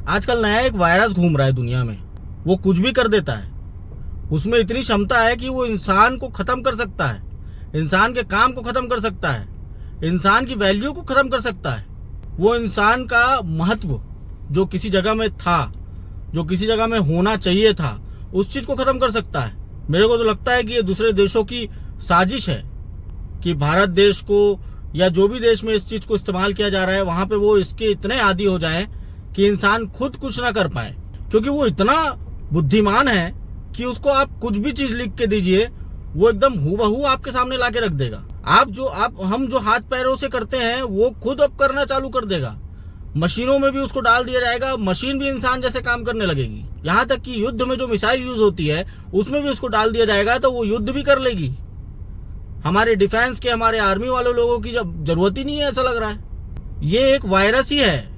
आजकल नया एक वायरस घूम रहा है दुनिया में। वो कुछ भी कर देता है। उसमें इतनी क्षमता है कि वो इंसान को खत्म कर सकता है, इंसान के काम को खत्म कर सकता है, इंसान की वैल्यू को खत्म कर सकता है। वो इंसान का महत्व जो किसी जगह में था, जो किसी जगह में होना चाहिए था, उस चीज को खत्म कर सकता है। मेरे को तो लगता है कि ये दूसरे देशों की साजिश है कि भारत देश को या जो भी देश में इस चीज को इस्तेमाल किया जा रहा है वहां पे वो इसके इतने आदी हो जाएं कि इंसान खुद कुछ ना कर पाए, क्योंकि वो इतना बुद्धिमान है कि उसको आप कुछ भी चीज लिख के दीजिए, वो एकदम हूबहू आपके सामने लाके रख देगा। हम जो हाथ पैरों से करते हैं वो खुद अब करना चालू कर देगा। मशीनों में भी उसको डाल दिया जाएगा, मशीन भी इंसान जैसे काम करने लगेगी। यहाँ तक कि युद्ध में जो मिसाइल यूज होती है उसमें भी उसको डाल दिया जाएगा तो वो युद्ध भी कर लेगी। हमारे डिफेंस के, हमारे आर्मी वाले लोगों की जब जरूरत ही नहीं है, ऐसा लग रहा है। ये एक वायरस ही है,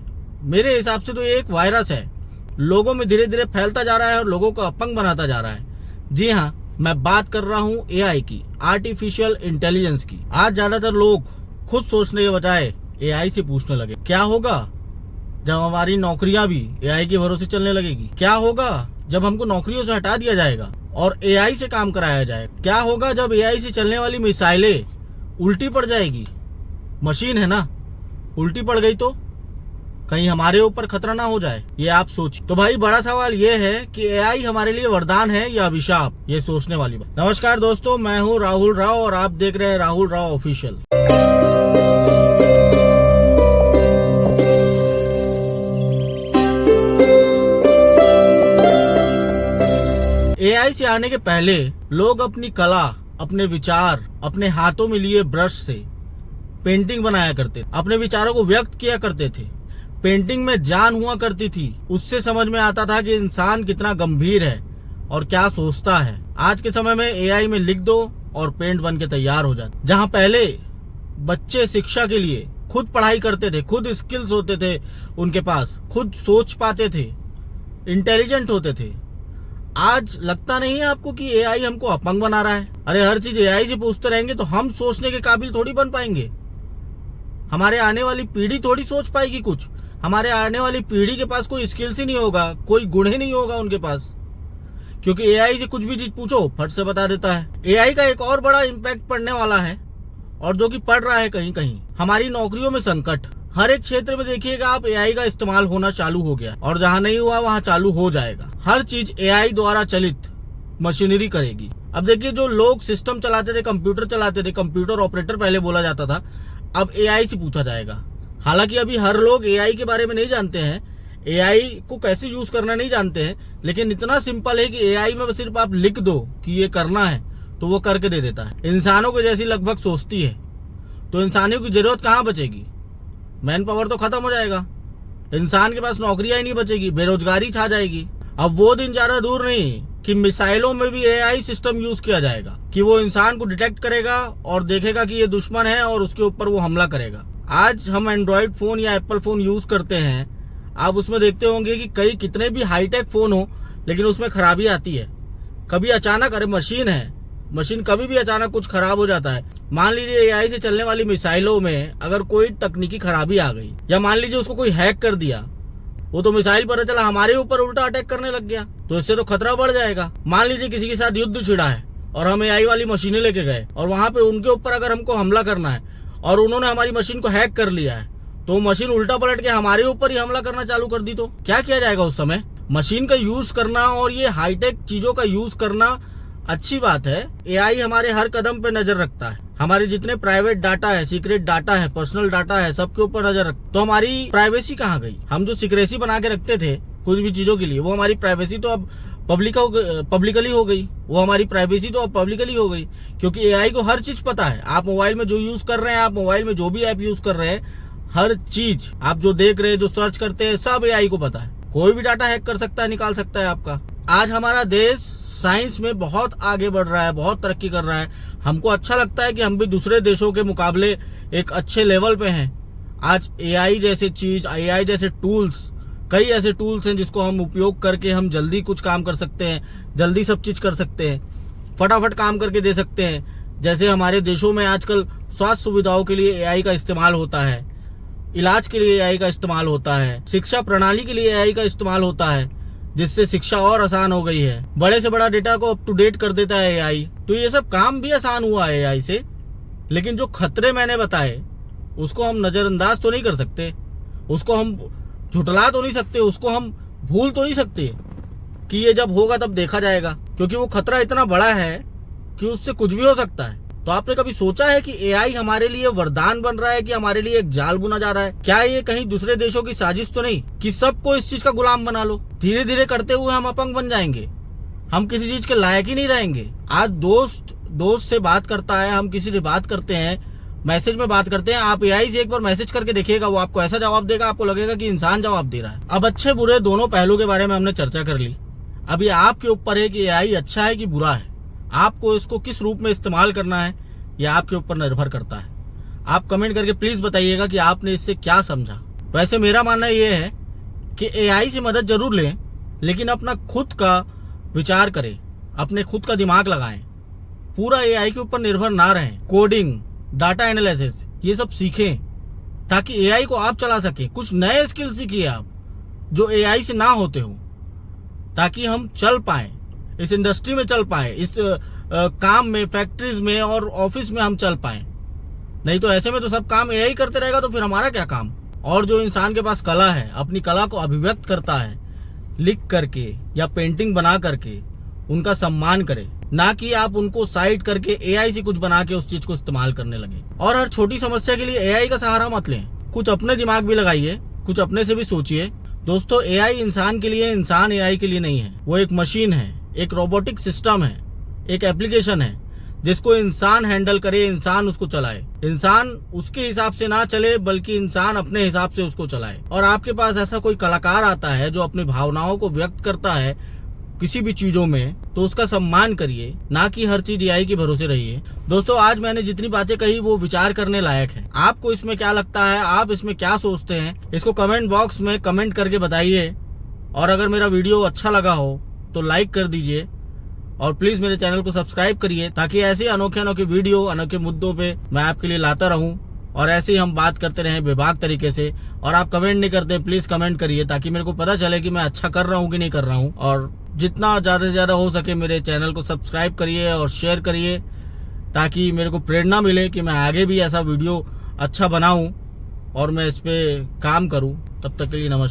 मेरे हिसाब से तो ये एक वायरस है। लोगों में धीरे धीरे फैलता जा रहा है और लोगों को अपंग बनाता जा रहा है। जी हाँ, मैं बात कर रहा हूँ एआई की, आर्टिफिशियल इंटेलिजेंस की। आज ज्यादातर लोग खुद सोचने के बजाय एआई से पूछने लगे, क्या होगा जब हमारी नौकरियां भी एआई के भरोसे चलने लगेगी? क्या होगा जब हमको नौकरियों से हटा दिया जाएगा और एआई से काम कराया जाएगा? क्या होगा जब एआई से चलने वाली मिसाइलें उल्टी पड़ जाएगी? मशीन है ना, उल्टी पड़ गई तो कहीं हमारे ऊपर खतरा ना हो जाए, ये आप सोच। तो भाई बड़ा सवाल ये है कि एआई हमारे लिए वरदान है या अभिशाप, ये सोचने वाली बात। नमस्कार दोस्तों, मैं हूँ राहुल राव और आप देख रहे हैं राहुल राव ऑफिशियल। एआई से आने के पहले लोग अपनी कला, अपने विचार अपने हाथों में लिए ब्रश से पेंटिंग बनाया करते, अपने विचारों को व्यक्त किया करते थे। पेंटिंग में जान हुआ करती थी, उससे समझ में आता था कि इंसान कितना गंभीर है और क्या सोचता है। आज के समय में एआई में लिख दो और पेंट बन के तैयार हो जाता। जहां पहले बच्चे शिक्षा के लिए खुद पढ़ाई करते थे, खुद स्किल्स होते थे उनके पास, खुद सोच पाते थे, इंटेलिजेंट होते थे, आज लगता नहीं है आपको कि एआई हमको अपंग बना रहा है? अरे हर चीज एआई से पूछते रहेंगे तो हम सोचने के काबिल थोड़ी बन पाएंगे। हमारे आने वाली पीढ़ी थोड़ी सोच पाएगी कुछ। हमारे आने वाली पीढ़ी के पास कोई स्किल्स ही नहीं होगा, कोई गुण ही नहीं होगा उनके पास, क्योंकि एआई से कुछ भी चीज पूछो फट से बता देता है। एआई का एक और बड़ा इम्पैक्ट पड़ने वाला है, और जो कि पड़ रहा है कहीं कहीं, हमारी नौकरियों में संकट। हर एक क्षेत्र में देखिएगा आप, एआई का इस्तेमाल होना चालू हो गया, और जहां नहीं हुआ वहां चालू हो जाएगा। हर चीज एआई द्वारा चलित मशीनरी करेगी। अब देखिए, जो लोग सिस्टम चलाते थे, कंप्यूटर चलाते थे, कंप्यूटर ऑपरेटर पहले बोला जाता था, अब एआई से पूछा जाएगा। हालांकि अभी हर लोग एआई के बारे में नहीं जानते हैं, एआई को कैसे यूज करना नहीं जानते हैं, लेकिन इतना सिंपल है कि एआई में सिर्फ आप लिख दो कि ये करना है तो वो करके दे देता है। इंसानों को जैसी लगभग सोचती है, तो इंसानियों की जरूरत कहाँ बचेगी? मैन पावर तो खत्म हो जाएगा, इंसान के पास नौकरियां ही नहीं बचेगी, बेरोजगारी छा जाएगी। अब वो दिन ज्यादा दूर नहीं कि मिसाइलों में भी एआई सिस्टम यूज किया जाएगा, कि वो इंसान को डिटेक्ट करेगा और देखेगा कि ये दुश्मन है और उसके ऊपर वो हमला करेगा। आज हम एंड्रॉइड फोन या एप्पल फोन यूज करते हैं, आप उसमें देखते होंगे कि कई कितने भी हाईटेक फोन हो लेकिन उसमें खराबी आती है। कभी अचानक, अरे मशीन है, मशीन कभी भी अचानक कुछ खराब हो जाता है। मान लीजिए एआई से चलने वाली मिसाइलों में अगर कोई तकनीकी खराबी आ गई, या मान लीजिए उसको कोई हैक कर दिया, वो तो मिसाइल पता चला हमारे ऊपर उल्टा अटैक करने लग गया, तो इससे तो खतरा बढ़ जाएगा। मान लीजिए किसी के साथ युद्ध छिड़ा है और हम एआई वाली मशीनें लेके गए और वहां पे उनके ऊपर अगर हमको हमला करना है और उन्होंने हमारी मशीन को हैक कर लिया है, तो मशीन उल्टा पलट के हमारे ऊपर ही हमला करना चालू कर दी, तो क्या किया जाएगा उस समय? मशीन का यूज करना और ये हाईटेक चीजों का यूज करना अच्छी बात है। एआई हमारे हर कदम पे नजर रखता है, हमारे जितने प्राइवेट डाटा है, सीक्रेट डाटा है, पर्सनल डाटा है, सबके ऊपर नजर रख। तो हमारी प्राइवेसी कहाँ गई? हम जो सीक्रेसी बना के रखते थे कुछ भी चीजों के लिए, वो हमारी प्राइवेसी तो अब पब्लिकली हो गई। वो हमारी प्राइवेसी तो अब पब्लिकली हो गई, क्योंकि एआई को हर चीज पता है। आप मोबाइल में जो यूज कर रहे हैं, आप मोबाइल में जो भी ऐप यूज कर रहे हैं, हर चीज आप जो देख रहे हैं, जो सर्च करते हैं, सब एआई को पता है। कोई भी डाटा हैक कर सकता है, निकाल सकता है आपका। आज हमारा देश साइंस में बहुत आगे बढ़ रहा है, बहुत तरक्की कर रहा है। हमको अच्छा लगता है कि हम भी दूसरे देशों के मुकाबले एक अच्छे लेवल पे हैं। आज एआई जैसे चीज, एआई जैसे टूल्स, कई ऐसे टूल्स हैं जिसको हम उपयोग करके हम जल्दी कुछ काम कर सकते हैं, जल्दी सब चीज कर सकते हैं, फटाफट काम करके दे सकते हैं। जैसे हमारे देशों में आजकल स्वास्थ्य सुविधाओं के लिए एआई का इस्तेमाल होता है, इलाज के लिए एआई का इस्तेमाल होता है, शिक्षा प्रणाली के लिए एआई का इस्तेमाल होता है, जिससे शिक्षा और आसान हो गई है। बड़े से बड़ा डेटा को अप टू डेट कर देता है एआई। तो ये सब काम भी आसान हुआ है एआई से, लेकिन जो खतरे मैंने बताए उसको हम नजरअंदाज तो नहीं कर सकते, उसको हम झुटला तो नहीं सकते, उसको हम भूल तो नहीं सकते कि ये जब होगा तब देखा जाएगा, क्योंकि वो खतरा इतना बड़ा है कि उससे कुछ भी हो सकता है। तो आपने कभी सोचा है कि एआई हमारे लिए वरदान बन रहा है कि हमारे लिए एक जाल बुना जा रहा है? क्या ये कहीं दूसरे देशों की साजिश तो नहीं कि सबको इस चीज का गुलाम बना लो? धीरे धीरे करते हुए हम अपंग बन जाएंगे, हम किसी चीज के लायक ही नहीं रहेंगे। आज दोस्त से बात करता है, हम किसी से बात करते हैं, मैसेज में बात करते हैं, आप एआई से एक बार मैसेज करके देखिएगा, वो आपको ऐसा जवाब देगा, आपको लगेगा कि इंसान जवाब दे रहा है। अब अच्छे बुरे दोनों पहलू के बारे में हमने चर्चा कर ली। अब ये आपके ऊपर है कि एआई अच्छा है कि बुरा है। आपको इसको किस रूप में इस्तेमाल करना है ये आपके ऊपर निर्भर करता है। आप कमेंट करके प्लीज बताइएगा कि आपने इससे क्या समझा। वैसे मेरा मानना यह है कि एआई से मदद जरूर लें, लेकिन अपना खुद का विचार करें, अपने खुद का दिमाग लगाएं, पूरा एआई के ऊपर निर्भर ना रहें। कोडिंग, डाटा एनालिसिस ये सब सीखें ताकि एआई को आप चला सकें। कुछ नए स्किल सीखिए आप जो एआई से ना होते हो, ताकि हम चल पाए, इस इंडस्ट्री में चल पाए, इस काम में, फैक्ट्रीज में और ऑफिस में हम चल पाए। नहीं तो ऐसे में तो सब काम एआई करते रहेगा, तो फिर हमारा क्या काम। और जो इंसान के पास कला है, अपनी कला को अभिव्यक्त करता है लिख करके या पेंटिंग बना करके, उनका सम्मान करें, ना कि आप उनको साइड करके एआई से कुछ बना के उस चीज को इस्तेमाल करने लगे। और हर छोटी समस्या के लिए एआई का सहारा मत लें, कुछ अपने दिमाग भी लगाइए, कुछ अपने से भी सोचिए। दोस्तों, एआई इंसान के लिए, इंसान एआई के लिए नहीं है। वो एक मशीन है, एक रोबोटिक सिस्टम है, एक एप्लीकेशन है जिसको इंसान हैंडल करे, इंसान उसको चलाए। इंसान उसके हिसाब से ना चले, बल्कि इंसान अपने हिसाब से उसको चलाए। और आपके पास ऐसा कोई कलाकार आता है जो अपनी भावनाओं को व्यक्त करता है किसी भी चीजों में, तो उसका सम्मान करिए, ना कि हर चीज एआई के भरोसे रहिए। दोस्तों, आज मैंने जितनी बातें कही वो विचार करने लायक है। आपको इसमें क्या लगता है, आप इसमें क्या सोचते हैं, इसको कमेंट बॉक्स में कमेंट करके बताइए। और अगर मेरा वीडियो अच्छा लगा हो तो लाइक कर दीजिए और प्लीज मेरे चैनल को सब्सक्राइब करिए, ताकि ऐसे अनोखे अनोखे वीडियो, अनोखे मुद्दों पे मैं आपके लिए लाता रहूं और ऐसे ही हम बात करते रहें बेबाक तरीके से। और आप कमेंट नहीं करते, प्लीज कमेंट करिए, ताकि मेरे को पता चले कि मैं अच्छा कर रहा हूं कि नहीं कर रहा हूं। और जितना ज्यादा से ज्यादा हो सके मेरे चैनल को सब्सक्राइब करिए और शेयर करिए, ताकि मेरे को प्रेरणा मिले कि मैं आगे भी ऐसा वीडियो अच्छा बनाऊं और मैं इस पे काम करूं। तब तक के लिए नमस्कार।